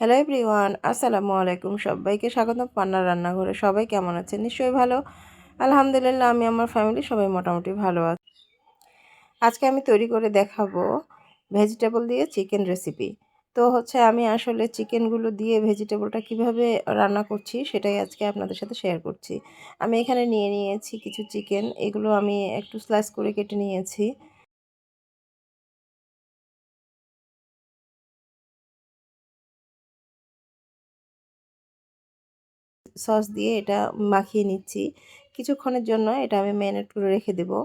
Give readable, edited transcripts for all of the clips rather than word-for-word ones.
Hello everyone, আসসালামু আলাইকুম। সবাইকে স্বাগতম পান্নার রান্নাঘরে। সবাই কেমন আছেন? নিশ্চয়ই ভালো। আলহামদুলিল্লাহ, আমি আমার ফ্যামিলি সবাই মোটামুটি ভালো আছে। আজকে আমি তৈরি করে দেখাবো ভেজিটেবল দিয়ে চিকেন রেসিপি। তো আমি আসলে চিকেনগুলো দিয়ে ভেজিটেবলটা কিভাবে রান্না করছি সেটাই আজকে আপনাদের সাথে শেয়ার করছি। আমি এখানে নিয়ে নিয়েছি কিছু চিকেন, এগুলো আমি একটু স্লাইস করে কেটে নিয়েছি। সস দিয়ে এটা মাখিয়ে নিচ্ছি। কিছুক্ষণের জন্য এটা আমি ম্যারিনেট করে রেখে দেবো।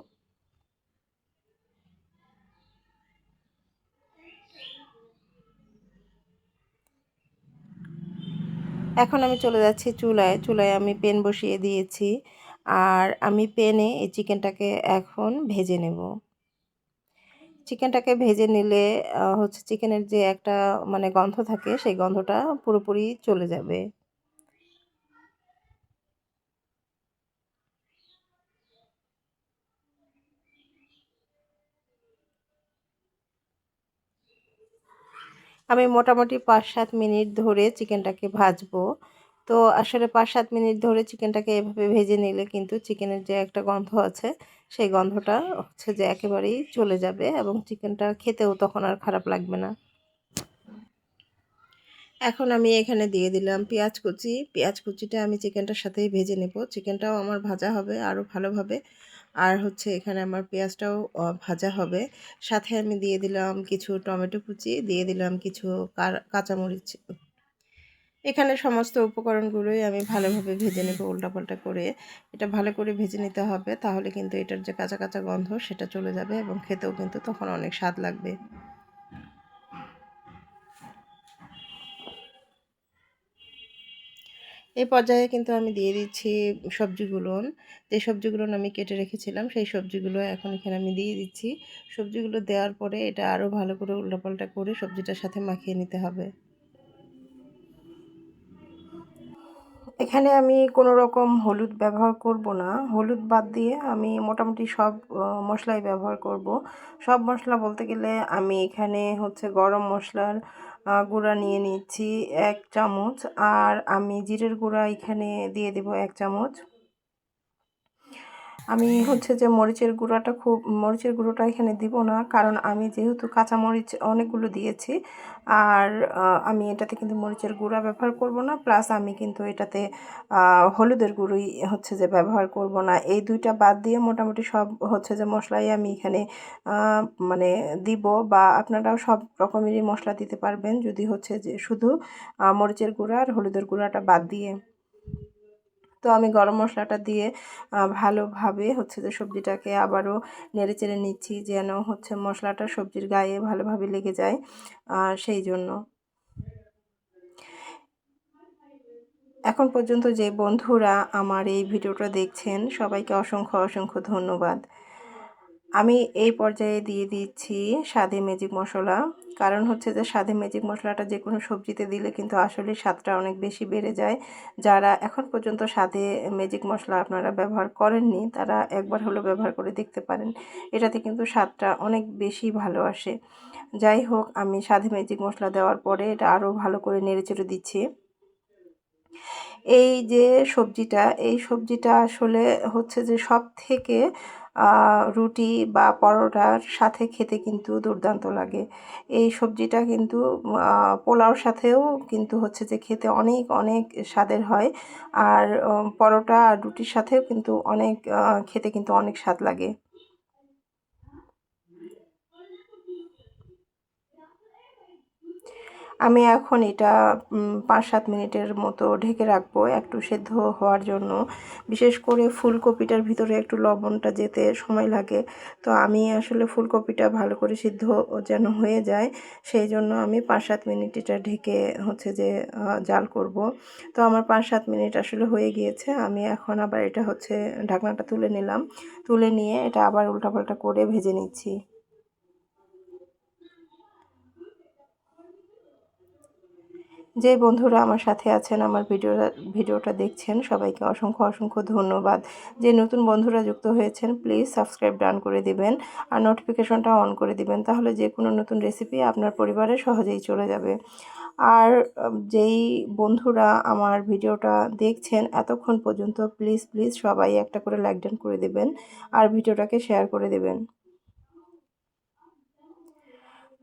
এখন আমি চলে যাচ্ছি চুলায়। চুলায় আমি প্যান বসিয়ে দিয়েছি। আর আমি প্যানে এই চিকেনটাকে এখন ভেজে নেব। চিকেনটাকে ভেজে নিলে চিকেনের যে একটা গন্ধ থাকে, সেই গন্ধটা পুরোপুরি চলে যাবে। আমি মোটামুটি ৫-৭ মিনিট ধরে চিকেনটাকে ভাজবো। তো আসলে ৫-৭ মিনিট ধরে চিকেনটাকে এভাবে ভেজে নিলে কিন্তু চিকেনের যে একটা গন্ধ আছে, সেই গন্ধটা একেবারেই চলে যাবে এবং চিকেনটা খেতেও তখন আর খারাপ লাগবে না। এখন আমি এখানে দিয়ে দিলাম পেঁয়াজ কুচি। পেঁয়াজ কুচিটা আমি চিকেনটার সাথেই ভেজে নেব। চিকেনটাও আমার ভাজা হবে আরও ভালোভাবে। আর এখানে আমার পেঁয়াজটাও ভাজা হবে। সাথে আমি দিয়ে দিলাম কিছু টমেটো কুচি, দিয়ে দিলাম কিছু কাঁচামরিচ। এখানে সমস্ত উপকরণগুলোই আমি ভালোভাবে ভেজে নেব উল্টাপাল্টা করে। এটা ভালো করে ভেজে নিতে হবে, তাহলে কিন্তু এটার যে কাঁচা কাঁচা গন্ধ সেটা চলে যাবে এবং খেতেও কিন্তু তখন অনেক স্বাদ লাগবে। এই পর্যায়ে কিন্তু আমি দিয়ে দিচ্ছি সবজিগুলো। যে সবজিগুলো আমি কেটে রেখেছিলাম সেই সবজিগুলো এখন এখানে আমি দিয়ে দিচ্ছি। সবজিগুলো দেওয়ার পরে এটা আরও ভালো করে উল্টাপাল্টা করে সবজিটার সাথে মাখিয়ে নিতে হবে। এখানে আমি কোনো রকম হলুদ ব্যবহার করব না। হলুদ বাদ দিয়ে আমি মোটামুটি সব মশলাই ব্যবহার করব। সব মশলা বলতে গেলে আমি এখানে গরম মশলার গুঁড়া নিয়ে নিচ্ছি ১ চামচ। আর আমি জিরের গুঁড়া এখানে দিয়ে দেব ১ চামচ। আমি মরিচের গুঁড়োটা এখানে দিব না, কারণ আমি যেহেতু কাঁচা মরিচ অনেকগুলো দিয়েছি। আর আমি এটাতে কিন্তু মরিচের গুঁড়া ব্যবহার করব না, প্লাস আমি কিন্তু এটাতে হলুদের গুঁড়োই ব্যবহার করব না। এই দুইটা বাদ দিয়ে মোটামুটি সব মশলাই আমি এখানে মানে দিব, বা আপনারাও সব রকমেরই মশলা দিতে পারবেন যদি শুধু মরিচের গুঁড়া আর হলুদের গুঁড়াটা বাদ দিয়ে। তো আমি গরম মশলাটা দিয়ে ভালোভাবে সবজিটাকে আবারও নেড়েচেড়ে নিচ্ছি, যেন মশলাটা সবজির গায়ে ভালোভাবে লেগে যায়, সেই জন্য। এখন পর্যন্ত যে বন্ধুরা আমার এই ভিডিওটা দেখছেন, সবাইকে অসংখ্য অসংখ্য ধন্যবাদ। আমি এই পর্যায়ে দিয়ে দিচ্ছি স্বাদে ম্যাজিক মশলা। কারণ স্বাদে ম্যাজিক মশলাটা যে কোনো সবজিতে দিলে কিন্তু আসলে স্বাদটা অনেক বেশি বেড়ে যায়। যারা এখন পর্যন্ত স্বাদে ম্যাজিক মশলা আপনারা ব্যবহার করেননি, তারা একবার হলেও ব্যবহার করে দেখতে পারেন। এটাতে কিন্তু স্বাদটা অনেক বেশি ভালো আসে। যাই হোক, আমি স্বাদে ম্যাজিক মশলা দেওয়ার পরে এটা আরও ভালো করে নেড়েচেড়ে দিচ্ছি। এই সবজিটা আসলে সবথেকে রুটি বা পরোটার সাথে খেতে কিন্তু দুর্দান্ত লাগে। এই সবজিটা কিন্তু পোলাওর সাথেও কিন্তু খেতে অনেক অনেক স্বাদের হয়। আর পরোটা আর রুটির সাথেও কিন্তু খেতে কিন্তু অনেক স্বাদ লাগে। আমি এখন এটা ৫-৭ মিনিটের মতো ঢেকে রাখবো একটু সেদ্ধ হওয়ার জন্য। বিশেষ করে ফুলকপিটার ভিতরে একটু লবণটা যেতে সময় লাগে। তো আমি আসলে ফুলকপিটা ভালো করে সিদ্ধ যেন হয়ে যায়, সেই জন্য আমি ৫-৭ মিনিট এটা ঢেকে জাল করব। তো আমার ৫-৭ মিনিট আসলে হয়ে গিয়েছে। আমি এখন আবার এটা ঢাকনাটা তুলে নিলাম। তুলে নিয়ে এটা আবার উল্টাপাল্টা করে ভেজে নিচ্ছি। যে বন্ধুরা আমার সাথে আছেন, আমার ভিডিওটা দেখছেন, সবাইকে অসংখ্য অসংখ্য ধন্যবাদ। যে নতুন বন্ধুরা যুক্ত হয়েছেন, প্লিজ সাবস্ক্রাইব ডান করে দিবেন আর নোটিফিকেশনটা অন করে দিবেন, তাহলে যে কোনো নতুন রেসিপি আপনার পরিবারে সহজেই চলে যাবে। আর যেই বন্ধুরা আমার ভিডিওটা দেখছেন এতক্ষণ পর্যন্ত প্লিজ প্লিজ সবাই একটা করে লাইক ডান করে দেবেন আর ভিডিওটাকে শেয়ার করে দেবেন।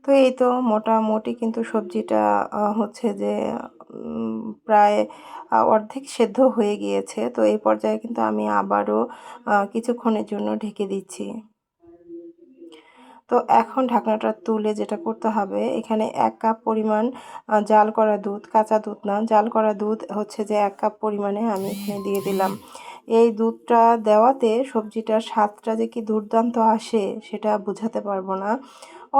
তো এই তো মোটামুটি কিন্তু সবজিটা হচ্ছে যে প্রায় অর্ধেক সেদ্ধ হয়ে গিয়েছে। তো এই পর্যায়ে কিন্তু আমি আবারও কিছুক্ষণের জন্য ঢেকে দিচ্ছি। তো এখন ঢাকনাটা তুলে যেটা করতে হবে, এখানে 1 কাপ পরিমাণ জাল করা দুধ, কাঁচা দুধ না, জাল করা দুধ হচ্ছে যে 1 কাপ পরিমাণে আমি এখানে দিয়ে দিলাম। এই দুধটা দেওয়াতে সবজিটার স্বাদটা যে কি দুর্দান্ত আসে সেটা বোঝাতে পারবো না।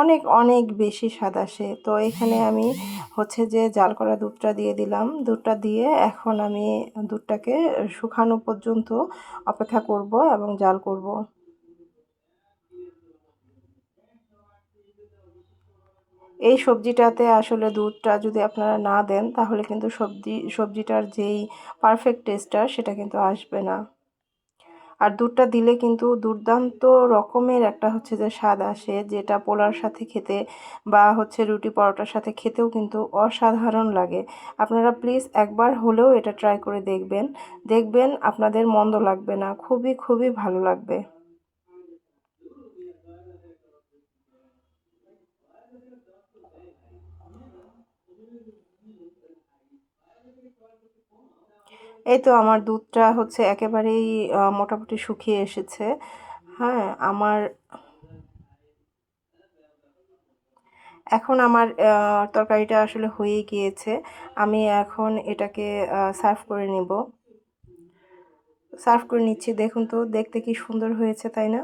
অনেক অনেক বেশি স্বাদ আসে। তো এখানে আমি হচ্ছে যে জাল করা দুধটা দিয়ে দিলাম। দুধটা দিয়ে এখন আমি দুধটাকে শুকানো পর্যন্ত অপেক্ষা করব এবং জাল করব। এই সবজিটাতে আসলে দুধটা যদি আপনারা না দেন তাহলে কিন্তু সবজিটার যেই পারফেক্ট টেস্টটা সেটা কিন্তু আসবে না। আর দুধটা দিলে কিন্তু দুর্দান্ত রকমের একটা হচ্ছে যে স্বাদ আসে, যেটা পোলার সাথে খেতে বা হচ্ছে রুটি পরোটার সাথে খেতেও কিন্তু অসাধারণ লাগে। আপনারা প্লিজ একবার হলেও এটা ট্রাই করে দেখবেন, দেখবেন আপনাদের মন্দ লাগবে না, খুবই খুবই ভালো লাগবে। এই তো আমার দুধটা হচ্ছে একেবারেই মোটামুটি শুকিয়ে এসেছে। হ্যাঁ, এখন আমার তরকারিটা আসলে হয়ে গিয়েছে। আমি এখন এটাকে সার্ভ করে নিব। সার্ভ করে নিচ্ছি, দেখুন তো দেখতে কি সুন্দর হয়েছে, তাই না?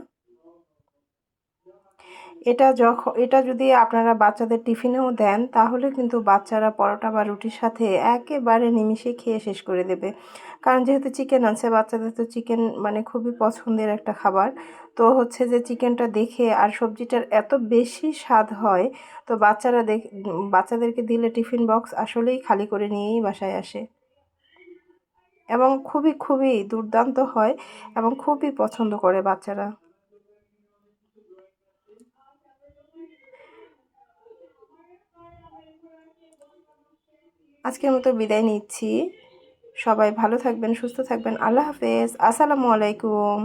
এটা যদি আপনারা বাচ্চাদের টিফিনেও দেন তাহলে কিন্তু বাচ্চারা পরোটা বা রুটির সাথে একেবারে নিমিষে খেয়ে শেষ করে দেবে। কারণ যেহেতু চিকেন আছে, বাচ্চাদের তো চিকেন মানে খুবই পছন্দের একটা খাবার। তো হচ্ছে যে চিকেনটা দেখে আর সবজিটার এত বেশি স্বাদ হয়, তো বাচ্চাদেরকে দিলে টিফিন বক্স আসলেই খালি করে নিয়েই বাসায় আসে এবং খুবই খুবই দুর্দান্ত হয় এবং খুবই পছন্দ করে বাচ্চারা। আজকের মতো বিদায় নিচ্ছি। সবাই ভালো থাকবেন, সুস্থ থাকবেন। আল্লাহ হাফেজ। আসসালামু আলাইকুম।